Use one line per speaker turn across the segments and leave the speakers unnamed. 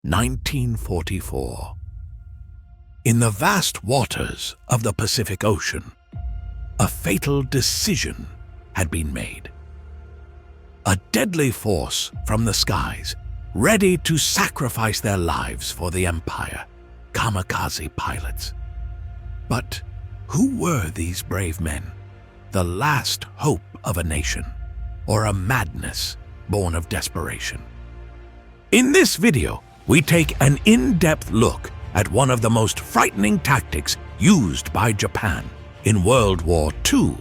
1944. In the vast waters of the Pacific Ocean, a fatal decision had been made. A deadly force from the skies, ready to sacrifice their lives for the Empire, Kamikaze Pilots. But who were these brave men? The last hope of a nation, or a madness born of desperation? In this video, we take an in-depth look at one of the most frightening tactics used by Japan in World War II.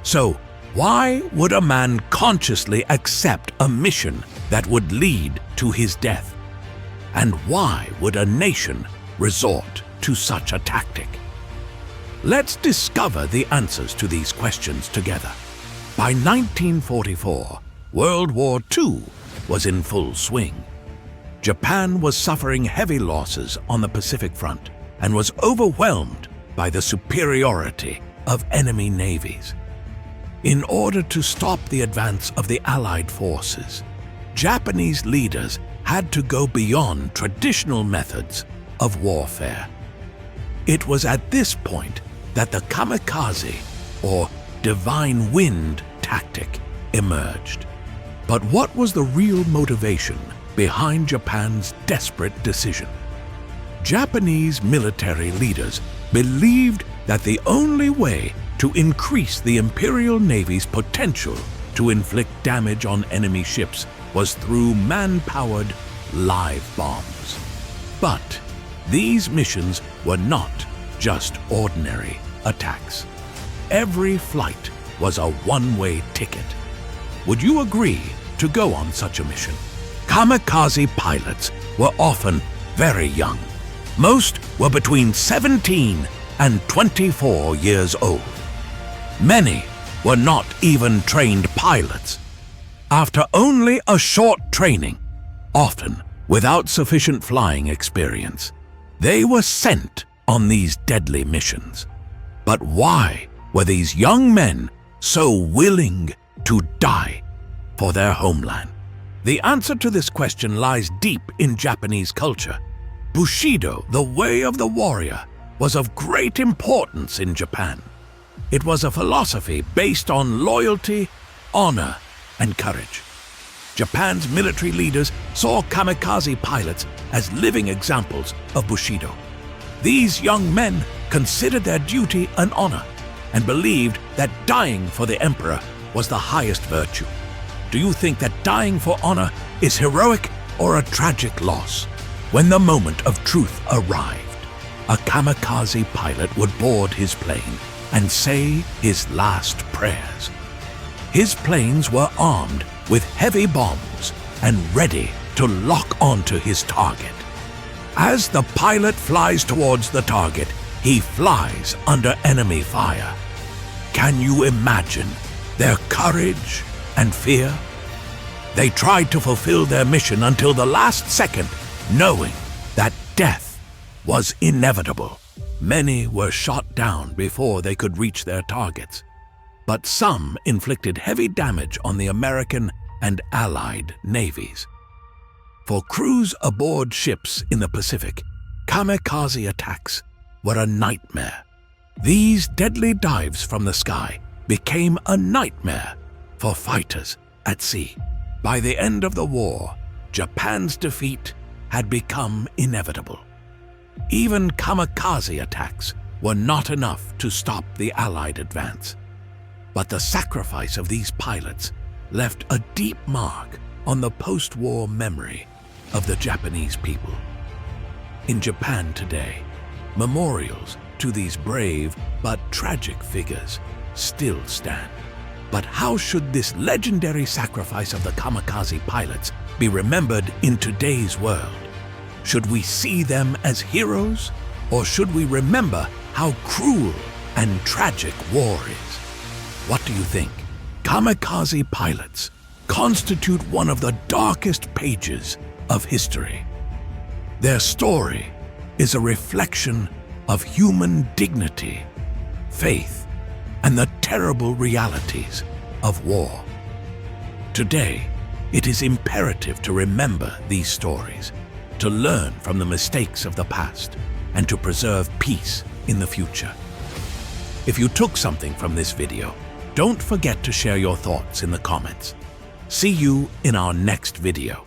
So, why would a man consciously accept a mission that would lead to his death? And why would a nation resort to such a tactic? Let's discover the answers to these questions together. By 1944, World War II was in full swing. Japan was suffering heavy losses on the Pacific Front and was overwhelmed by the superiority of enemy navies. In order to stop the advance of the Allied forces, Japanese leaders had to go beyond traditional methods of warfare. It was at this point that the kamikaze, or divine wind tactic, emerged. But what was the real motivation behind Japan's desperate decision? Japanese military leaders believed that the only way to increase the Imperial Navy's potential to inflict damage on enemy ships was through man-powered live bombs. But these missions were not just ordinary attacks. Every flight was a one-way ticket. Would you agree to go on such a mission? Kamikaze pilots were often very young. Most were between 17 and 24 years old. Many were not even trained pilots. After only a short training, often without sufficient flying experience, they were sent on these deadly missions. But why were these young men so willing to die for their homeland? The answer to this question lies deep in Japanese culture. Bushido, the way of the warrior, was of great importance in Japan. It was a philosophy based on loyalty, honor, and courage. Japan's military leaders saw kamikaze pilots as living examples of Bushido. These young men considered their duty an honor and believed that dying for the emperor was the highest virtue. Do you think that dying for honor is heroic or a tragic loss? When the moment of truth arrived, a kamikaze pilot would board his plane and say his last prayers. His planes were armed with heavy bombs and ready to lock onto his target. As the pilot flies towards the target, he flies under enemy fire. Can you imagine their courage and fear? They tried to fulfill their mission until the last second, knowing that death was inevitable. Many were shot down before they could reach their targets, but some inflicted heavy damage on the American and Allied navies. For crews aboard ships in the Pacific, kamikaze attacks were a nightmare. These deadly dives from the sky became a nightmare for fighters at sea. By the end of the war, Japan's defeat had become inevitable. Even kamikaze attacks were not enough to stop the Allied advance. But the sacrifice of these pilots left a deep mark on the post-war memory of the Japanese people. In Japan today, memorials to these brave but tragic figures still stand. But how should this legendary sacrifice of the kamikaze pilots be remembered in today's world? Should we see them as heroes, or should we remember how cruel and tragic war is? What do you think? Kamikaze pilots constitute one of the darkest pages of history. Their story is a reflection of human dignity, faith, and the terrible realities of war. Today, it is imperative to remember these stories to learn from the mistakes of the past and to preserve peace in the future. If you took something from this video, don't forget to share your thoughts in the comments. See you in our next video.